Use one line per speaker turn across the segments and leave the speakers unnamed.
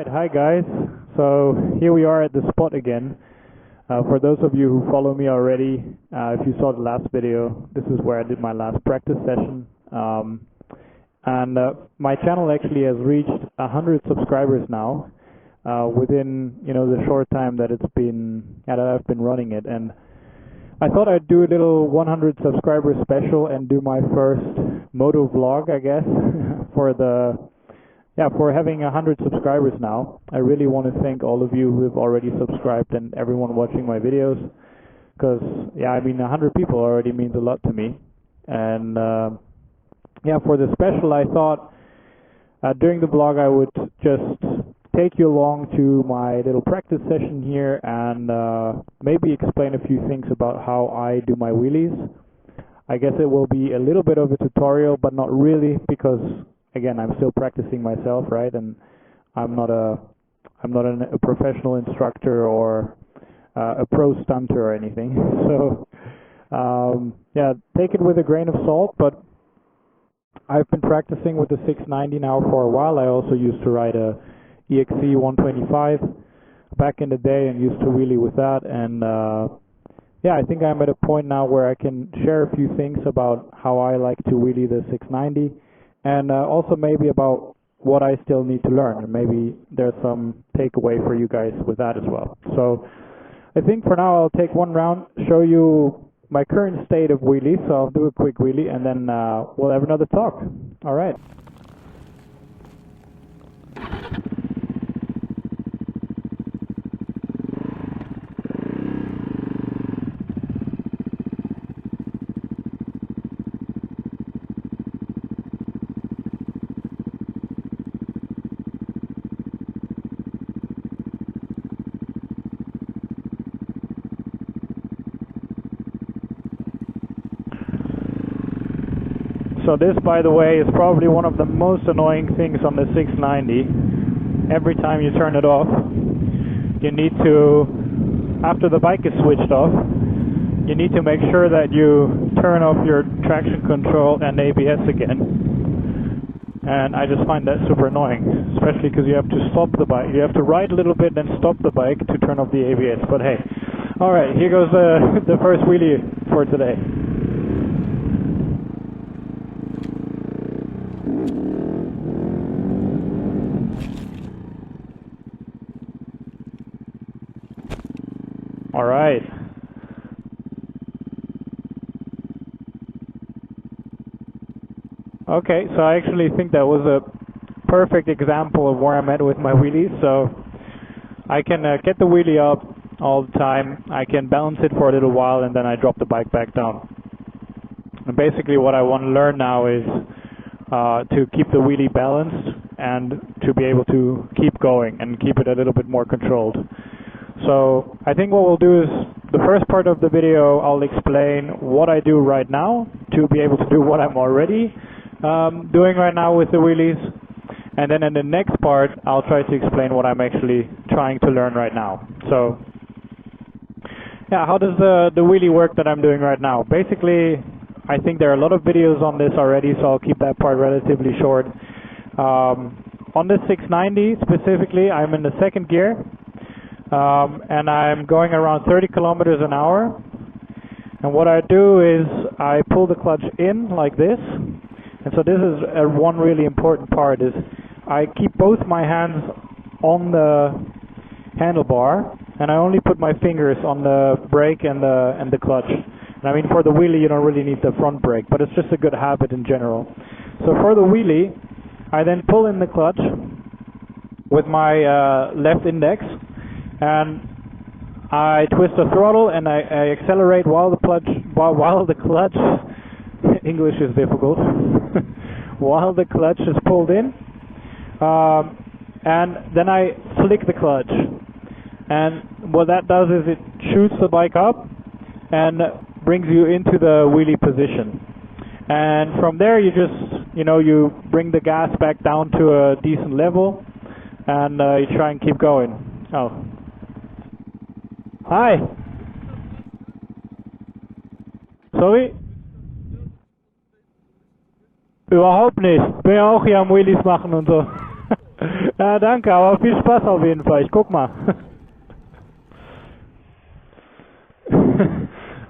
Alright, hi guys. So here we are at the spot again. For those of you who follow me already, if you saw the last video, this is where I did my last practice session. And my channel actually has reached 100 subscribers now, within the short time that it's been that I've been running it. And I thought I'd do a little 100 subscriber special and do my first moto vlog, I guess, for having 100 subscribers now. I really want to thank all of you who have already subscribed and everyone watching my videos, because 100 people already means a lot to me. And for the special, I thought during the vlog I would just take you along to my little practice session here and maybe explain a few things about how I do my wheelies. I guess it will be a little bit of a tutorial, but not really, because again, I'm still practicing myself, right? And I'm not a professional instructor or a pro stunter or anything. So take it with a grain of salt. But I've been practicing with the 690 now for a while. I also used to ride a EXC 125 back in the day and used to wheelie with that. And I think I'm at a point now where I can share a few things about how I like to wheelie the 690. And also maybe about what I still need to learn, and maybe there's some takeaway for you guys with that as well. So I think for now I'll take one round, show you my current state of wheelie. So I'll do a quick wheelie and then we'll have another talk. All right. So this, by the way, is probably one of the most annoying things on the 690. Every time you turn it off, you need to, after the bike is switched off, you need to make sure that you turn off your traction control and ABS again. And I just find that super annoying, especially because you have to stop the bike. You have to ride a little bit, then stop the bike to turn off the ABS. But hey, alright, here goes the first wheelie for today. All right. Okay, so I actually think that was a perfect example of where I'm at with my wheelies. So I can get the wheelie up all the time. I can balance it for a little while and then I drop the bike back down. And basically what I want to learn now is to keep the wheelie balanced and to be able to keep going and keep it a little bit more controlled. So I think what we'll do is, the first part of the video I'll explain what I do right now to be able to do what I'm already doing right now with the wheelies. And then in the next part I'll try to explain what I'm actually trying to learn right now. So how does the wheelie work that I'm doing right now? Basically, I think there are a lot of videos on this already, so I'll keep that part relatively short. On the 690 specifically, I'm in the second gear. And I'm going around 30 kilometers an hour. And what I do is I pull the clutch in like this. And so this is one really important part, is I keep both my hands on the handlebar and I only put my fingers on the brake and the clutch. And I mean, for the wheelie you don't really need the front brake, but it's just a good habit in general. So for the wheelie, I then pull in the clutch with my left index. And I twist the throttle and I accelerate while the clutch, English is difficult, while the clutch is pulled in. And then I flick the clutch. And what that does is it shoots the bike up and brings you into the wheelie position. And from there you just, you bring the gas back down to a decent level and you try and keep going. Oh. Hi. Sorry? Überhaupt nicht. Bin ja auch hier am Wheelies machen und so. Ja, danke, aber viel Spaß auf jeden Fall. Ich guck mal.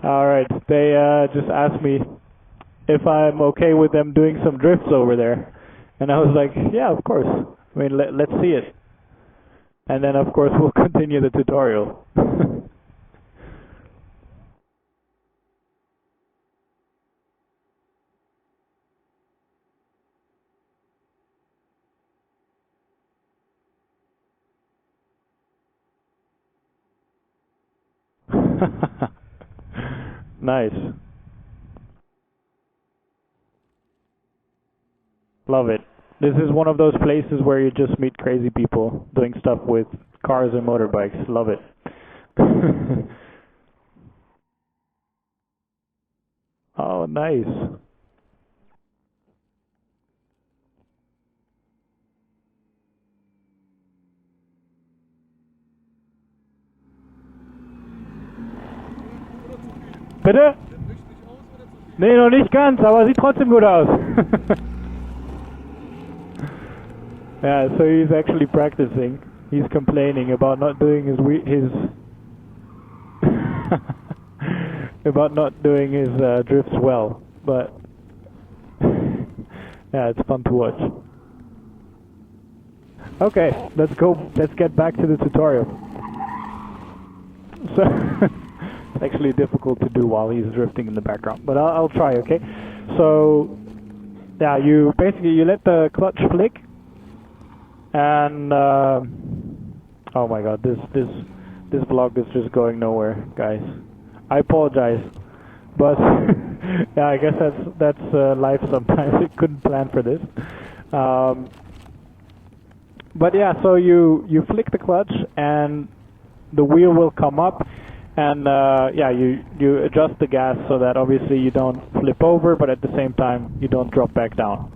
Alright, they just asked me if I'm okay with them doing some drifts over there. And I was like, yeah, of course. I mean, let's see it. And then, of course, we'll continue the tutorial. Nice. Love it. This is one of those places where you just meet crazy people doing stuff with cars and motorbikes. Love it. Oh, nice. Bitte? Nee, noch nicht ganz, aber sieht trotzdem gut aus. Yeah, so he's actually practicing. He's complaining about not doing his about not doing his drifts well, but yeah, it's fun to watch. Okay, let's go. Let's get back to the tutorial. So it's actually difficult to do while he's drifting in the background, but I'll try. Okay, so yeah, you basically let the clutch flick, and oh my god, this vlog is just going nowhere, guys. I apologize, but yeah, I guess that's life sometimes. I couldn't plan for this. But yeah, so you flick the clutch and the wheel will come up, and yeah, you adjust the gas so that obviously you don't flip over, but at the same time you don't drop back down.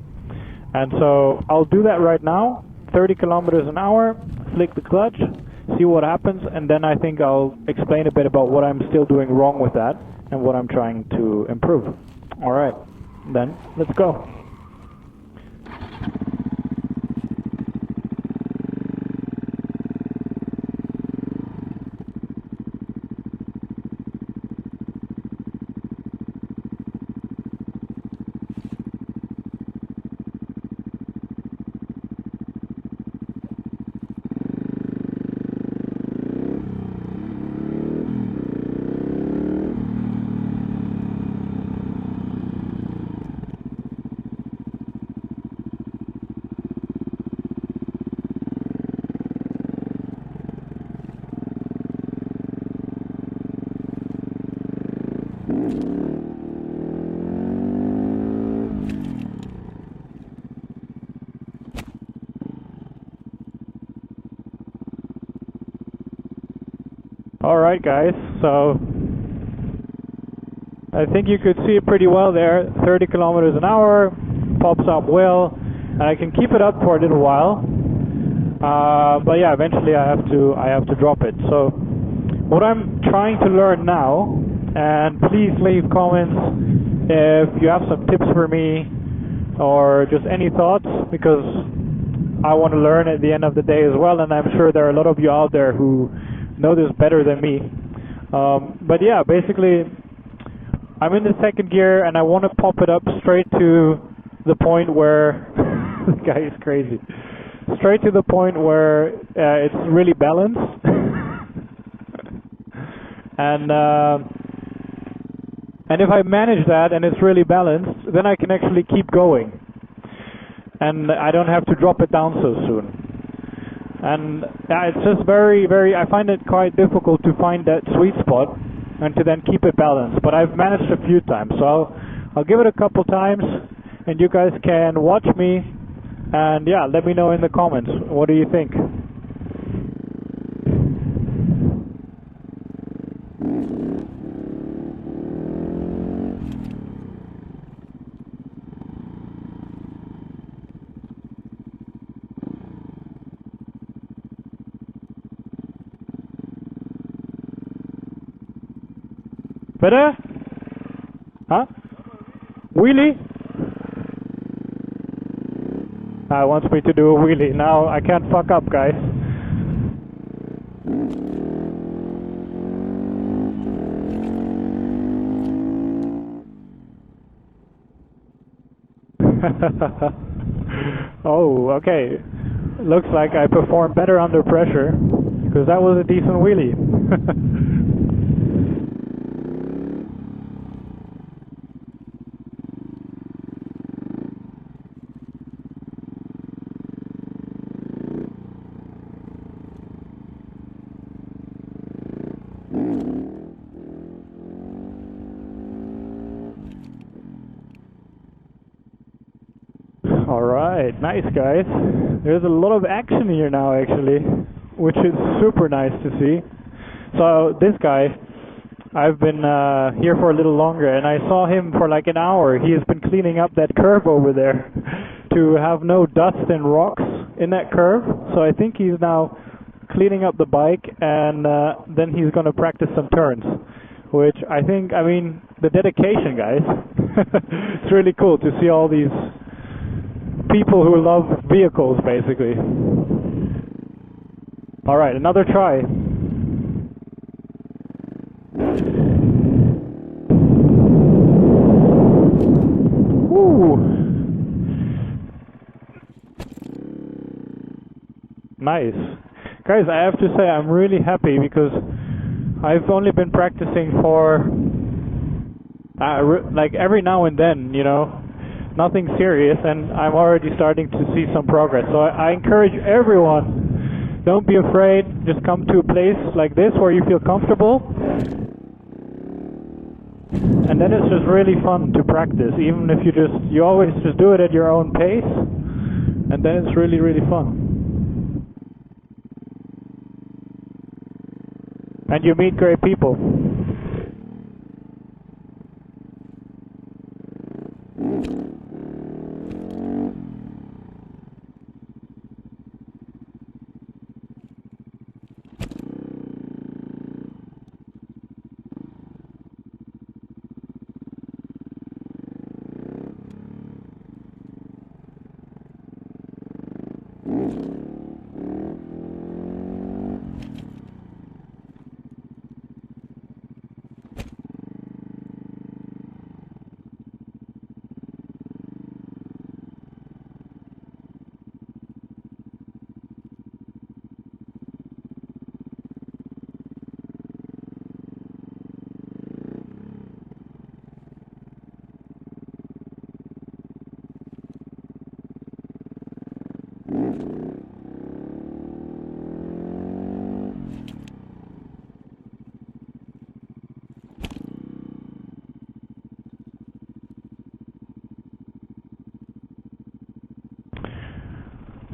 And so I'll do that right now. 30 kilometers an hour, flick the clutch, see what happens, and then I think I'll explain a bit about what I'm still doing wrong with that and what I'm trying to improve. Alright, then let's go. Alright guys, so I think you could see it pretty well there. 30 kilometers an hour, pops up well, and I can keep it up for a little while. But yeah, eventually I have to drop it. So what I'm trying to learn now, and please leave comments if you have some tips for me or just any thoughts, because I want to learn at the end of the day as well, and I'm sure there are a lot of you out there who know this better than me. But yeah, basically I'm in the second gear and I want to pop it up straight to the point where this guy is crazy. Straight to the point where it's really balanced. And if I manage that and it's really balanced, then I can actually keep going. And I don't have to drop it down so soon. And it's just very, I find it quite difficult to find that sweet spot and to then keep it balanced. But I've managed a few times, so I'll give it a couple times and you guys can watch me and yeah, let me know in the comments, what do you think? Bitte? Huh? Wheelie? wants me to do a wheelie. Now I can't fuck up, guys. Oh, okay. Looks like I performed better under pressure, because that was a decent wheelie. Alright, nice guys. There's a lot of action here now actually, which is super nice to see. So this guy, I've been here for a little longer and I saw him for like an hour. He has been cleaning up that curve over there to have no dust and rocks in that curve. So I think he's now cleaning up the bike and then he's going to practice some turns. Which I think, I mean, the dedication guys. It's really cool to see all these people who love vehicles, basically. Alright, another try. Woo! Nice. Guys, I have to say I'm really happy because I've only been practicing for like every now and then, you know. Nothing serious, and I'm already starting to see some progress. So I encourage everyone, don't be afraid, just come to a place like this where you feel comfortable. And then it's just really fun to practice, even if you always just do it at your own pace, and then it's really, really fun. And you meet great people.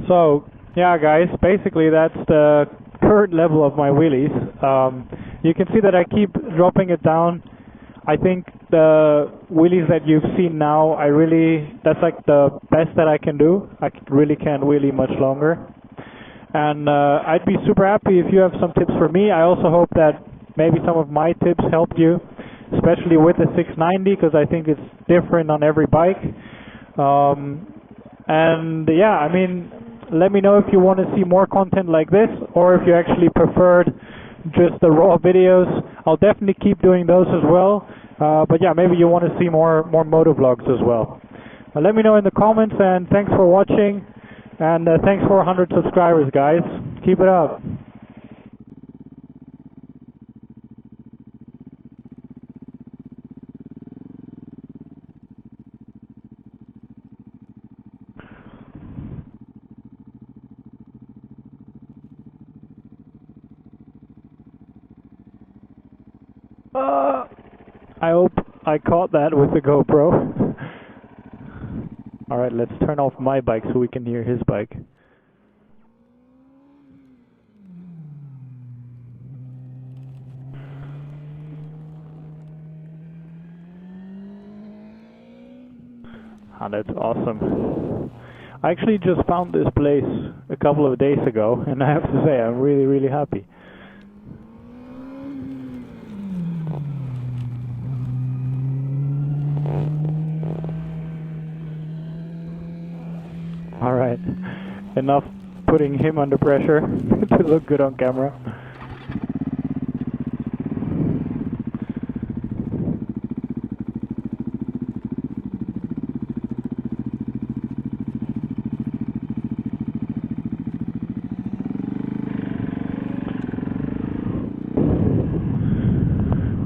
So, yeah guys, basically that's the current level of my wheelies. You can see that I keep dropping it down. I think the wheelies that you've seen now, that's like the best that I can do. I really can't wheelie much longer. And I'd be super happy if you have some tips for me. I also hope that maybe some of my tips helped you, especially with the 690, because I think it's different on every bike. And yeah, I mean, let me know if you want to see more content like this, or if you actually preferred just the raw videos. I'll definitely keep doing those as well. But yeah, maybe you want to see more moto vlogs as well. Let me know in the comments, and thanks for watching. And thanks for 100 subscribers, guys. Keep it up. I hope I caught that with the GoPro. Alright, let's turn off my bike so we can hear his bike. Ah, that's awesome. I actually just found this place a couple of days ago, and I have to say I'm really, really happy. Alright. Alright, enough putting him under pressure to look good on camera.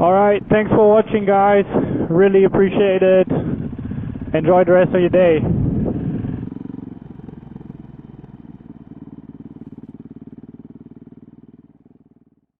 Alright, thanks for watching guys, really appreciate it. Enjoy the rest of your day.